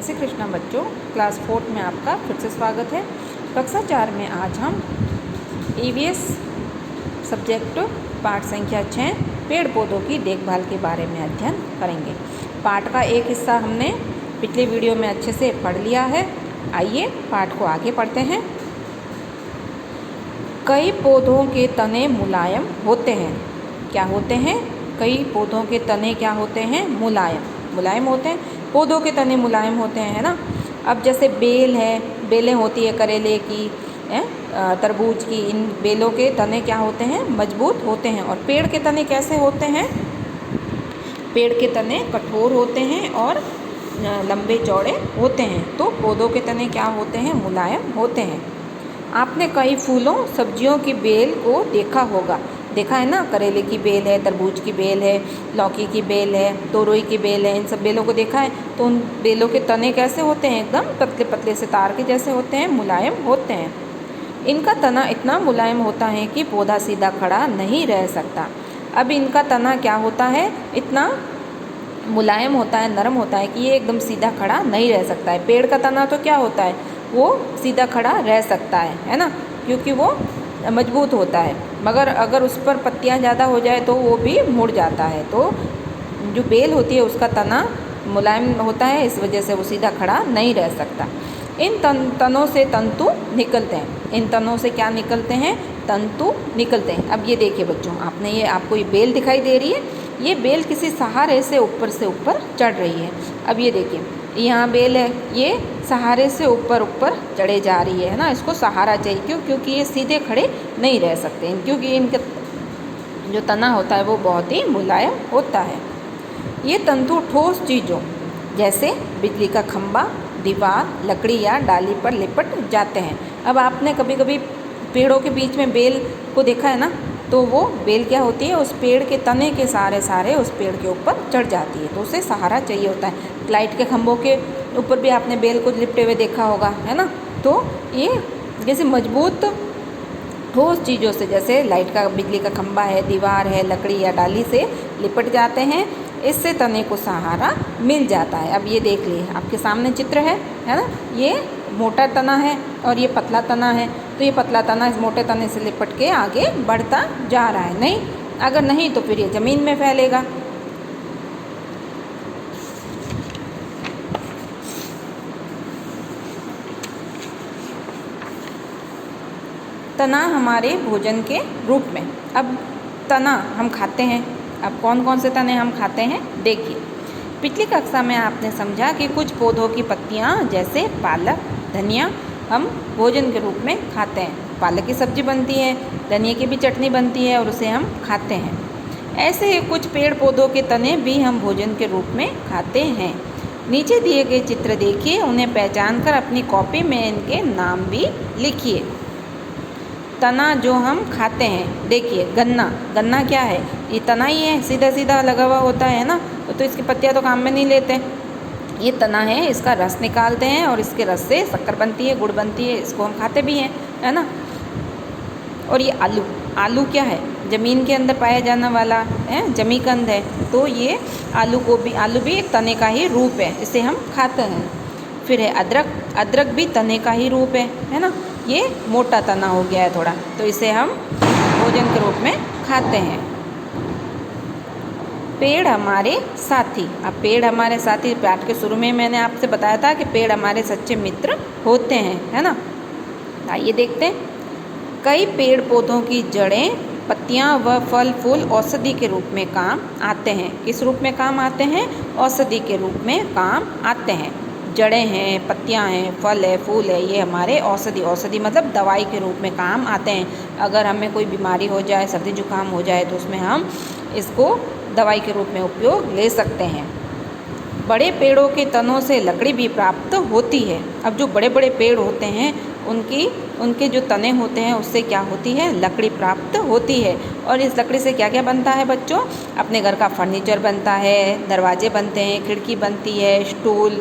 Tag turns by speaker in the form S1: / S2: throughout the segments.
S1: जय श्री कृष्णा बच्चों, क्लास 4 में आपका फिर से स्वागत है। कक्षा 4 में आज हम ईवीएस सब्जेक्ट पाठ संख्या 6 पेड़ पौधों की देखभाल के बारे में अध्ययन करेंगे। पाठ का एक हिस्सा हमने पिछले वीडियो में अच्छे से पढ़ लिया है। आइए पाठ को आगे पढ़ते हैं। कई पौधों के तने मुलायम होते हैं। क्या होते हैं? कई पौधों के तने क्या होते हैं? मुलायम होते हैं। पौधों के तने मुलायम होते हैं, है ना। अब जैसे बेल है, बेलें होती है करेले की, तरबूज की, इन बेलों के तने क्या होते हैं? मजबूत होते हैं। और पेड़ के तने कैसे होते हैं? पेड़ के तने कठोर होते हैं और लंबे चौड़े होते हैं। तो पौधों के तने क्या होते हैं? मुलायम होते हैं। आपने कई फूलों सब्जियों की बेल को देखा है ना। करेले की बेल है, तरबूज की बेल है, लौकी की बेल है, तोरई की बेल है, इन सब बेलों को देखा है। तो उन बेलों के तने कैसे होते हैं? एकदम पतले पतले से तार के जैसे होते हैं, मुलायम होते हैं। इनका तना इतना मुलायम होता है कि पौधा सीधा खड़ा नहीं रह सकता। अब इनका तना क्या होता है? इतना मुलायम होता है, नरम होता है कि ये एकदम सीधा खड़ा नहीं रह सकता है। पेड़ का तना तो क्या होता है? वो सीधा खड़ा रह सकता है ना, क्योंकि वो मजबूत होता है। मगर अगर उस पर पत्तियां ज़्यादा हो जाए तो वो भी मुड़ जाता है। तो जो बेल होती है उसका तना मुलायम होता है, इस वजह से वो सीधा खड़ा नहीं रह सकता। इन तनों से तंतु निकलते हैं। इन तनों से क्या निकलते हैं? तंतु निकलते हैं। अब ये देखिए बच्चों, आपको ये बेल दिखाई दे रही है। ये बेल किसी सहारे से ऊपर चढ़ रही है। अब ये देखिए, यहाँ बेल है, ये सहारे से ऊपर चढ़े जा रही है ना। इसको सहारा चाहिए। क्यों? क्योंकि ये सीधे खड़े नहीं रह सकते, क्योंकि इनका जो तना होता है वो बहुत ही मुलायम होता है। ये तंतु ठोस चीज़ों जैसे बिजली का खंभा, दीवार, लकड़ी या डाली पर लिपट जाते हैं। अब आपने कभी कभी पेड़ों के बीच में बेल को देखा है ना, तो वो बेल क्या होती है? उस पेड़ के तने के सारे उस पेड़ के ऊपर चढ़ जाती है। तो उसे सहारा चाहिए होता है। लाइट के खंभों के ऊपर भी आपने बेल को लिपटे हुए देखा होगा, है ना। तो ये जैसे मजबूत ठोस चीज़ों से, जैसे लाइट का, बिजली का खंभा है, दीवार है, लकड़ी या डाली से लिपट जाते हैं। इससे तने को सहारा मिल जाता है। अब ये देख लिए, आपके सामने चित्र है ना। ये मोटा तना है और ये पतला तना है। तो ये पतला तना इस मोटे तने से लिपट के आगे बढ़ता जा रहा है। नहीं, अगर नहीं तो फिर ये ज़मीन में फैलेगा। तना हमारे भोजन के रूप में। अब तना हम खाते हैं। अब कौन कौन से तने हम खाते हैं देखिए। पिछली कक्षा में आपने समझा कि कुछ पौधों की पत्तियां जैसे पालक, धनिया हम भोजन के रूप में खाते हैं। पालक की सब्जी बनती है, धनिया की भी चटनी बनती है और उसे हम खाते हैं। ऐसे ही कुछ पेड़ पौधों के तने भी हम भोजन के रूप में खाते हैं। नीचे दिए गए चित्र देखिए, उन्हें पहचान कर अपनी कॉपी में इनके नाम भी लिखिए। तना जो हम खाते हैं, देखिए गन्ना क्या है? ये तना ही है, सीधा सीधा लगा हुआ होता है ना। तो इसकी पत्तियां तो काम में नहीं लेते। ये तना है, इसका रस निकालते हैं और इसके रस से शक्कर बनती है, गुड़ बनती है, इसको हम खाते भी हैं, है ना। और ये आलू क्या है? ज़मीन के अंदर पाया जाने वाला है, जमीकंद है। तो ये आलू भी एक तने का ही रूप है, इसे हम खाते हैं। फिर है अदरक भी तने का ही रूप है ना। ये मोटा तना हो गया है थोड़ा, तो इसे हम भोजन के रूप में खाते हैं। पेड़ हमारे साथी। अब पेड़ हमारे साथी, पाठ के शुरू में मैंने आपसे बताया था कि पेड़ हमारे सच्चे मित्र होते हैं, है ना। आइए देखते हैं। कई पेड़ पौधों की जड़ें, पत्तियां व फल फूल औषधि के रूप में काम आते हैं। किस रूप में काम आते हैं? औषधि के रूप में काम आते हैं। जड़ें हैं, पत्तियां हैं, फल है, फूल है, ये हमारे औषधि मतलब दवाई के रूप में काम आते हैं। अगर हमें कोई बीमारी हो जाए, सर्दी जुकाम हो जाए, तो उसमें हम इसको दवाई के रूप में उपयोग ले सकते हैं। बड़े पेड़ों के तनों से लकड़ी भी प्राप्त होती है। अब जो बड़े बड़े पेड़ होते हैं उनके जो तने होते हैं उससे क्या होती है? लकड़ी प्राप्त होती है। और इस लकड़ी से क्या क्या बनता है बच्चों? अपने घर का फर्नीचर बनता है, दरवाजे बनते हैं, खिड़की बनती है, स्टूल,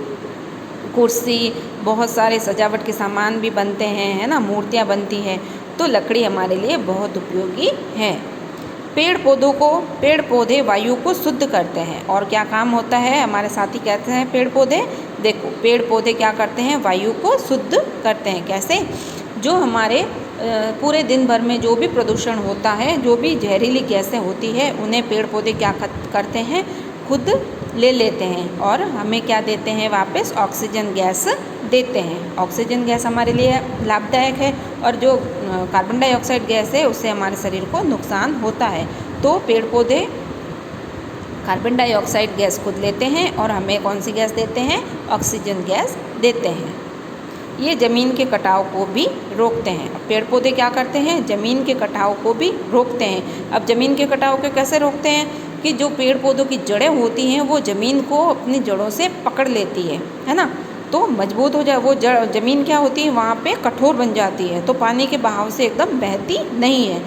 S1: कुर्सी, बहुत सारे सजावट के सामान भी बनते हैं, है ना, मूर्तियाँ बनती हैं। तो लकड़ी हमारे लिए बहुत उपयोगी है। पेड़ पौधे वायु को शुद्ध करते हैं। और क्या काम होता है? हमारे साथी कहते हैं पेड़ पौधे देखो पेड़ पौधे क्या करते हैं, वायु को शुद्ध करते हैं। कैसे? जो हमारे पूरे दिन भर में जो भी प्रदूषण होता है, जो भी जहरीली गैसें होती है, उन्हें पेड़ पौधे क्या करते हैं, खुद ले लेते हैं और हमें क्या देते हैं, वापस ऑक्सीजन गैस देते हैं। ऑक्सीजन गैस हमारे लिए लाभदायक है और जो कार्बन डाइऑक्साइड गैस है उससे हमारे शरीर को नुकसान होता है। तो पेड़ पौधे कार्बन डाइऑक्साइड गैस खुद लेते हैं और हमें कौन सी गैस देते हैं, ऑक्सीजन गैस देते हैं। ये ज़मीन के कटाव को भी रोकते हैं। अब पेड़ पौधे क्या करते हैं, ज़मीन के कटाव को भी रोकते हैं। अब ज़मीन के कटाव को कैसे रोकते हैं कि जो पेड़ पौधों की जड़ें होती हैं वो ज़मीन को अपनी जड़ों से पकड़ लेती है ना, तो मजबूत हो जाए वो ज़मीन क्या होती है, वहाँ पे कठोर बन जाती है, तो पानी के बहाव से एकदम बहती नहीं है।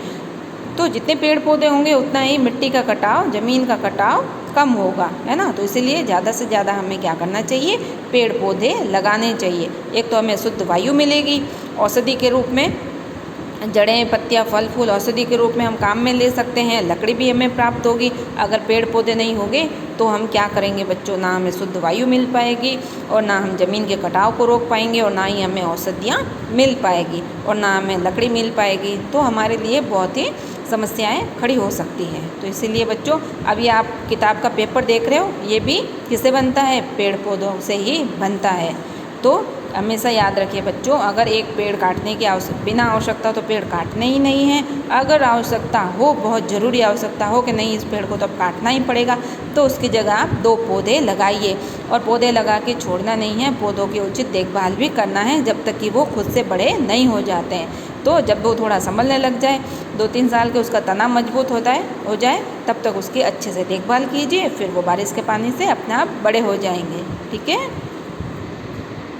S1: तो जितने पेड़ पौधे होंगे उतना ही मिट्टी का कटाव, ज़मीन का कटाव कम होगा, है ना। तो इसीलिए ज़्यादा से ज़्यादा हमें क्या करना चाहिए, पेड़ पौधे लगाने चाहिए। एक तो हमें शुद्ध वायु मिलेगी, औषधि के रूप में जड़ें, पत्तियाँ, फल फूल औषधि के रूप में हम काम में ले सकते हैं। लकड़ी भी हमें प्राप्त होगी। अगर पेड़ पौधे नहीं होंगे तो हम क्या करेंगे बच्चों, ना हमें शुद्ध वायु मिल पाएगी और ना हम ज़मीन के कटाव को रोक पाएंगे और ना ही हमें औषधियाँ मिल पाएगी और ना हमें लकड़ी मिल पाएगी। तो हमारे लिए बहुत ही समस्याएं खड़ी हो सकती हैं। तो इसीलिए बच्चों, अभी आप किताब का पेपर देख रहे हो, ये भी किससे बनता है, पेड़ पौधों से ही बनता है। तो हमेशा याद रखिए बच्चों, अगर एक पेड़ काटने की बिना आवश्यकता तो पेड़ काटने ही नहीं है। अगर आवश्यकता हो, बहुत ज़रूरी आवश्यकता हो कि नहीं इस पेड़ को तो अब काटना ही पड़ेगा, तो उसकी जगह आप 2 पौधे लगाइए। और पौधे लगा के छोड़ना नहीं है, पौधों की उचित देखभाल भी करना है जब तक कि वो खुद से बड़े नहीं हो जाते हैं। तो जब वो थोड़ा संभलने लग जाए, 2-3 साल के उसका तना मजबूत हो जाए, तब तक उसकी अच्छे से देखभाल कीजिए, फिर वो बारिश के पानी से अपने आप बड़े हो जाएंगे। ठीक है।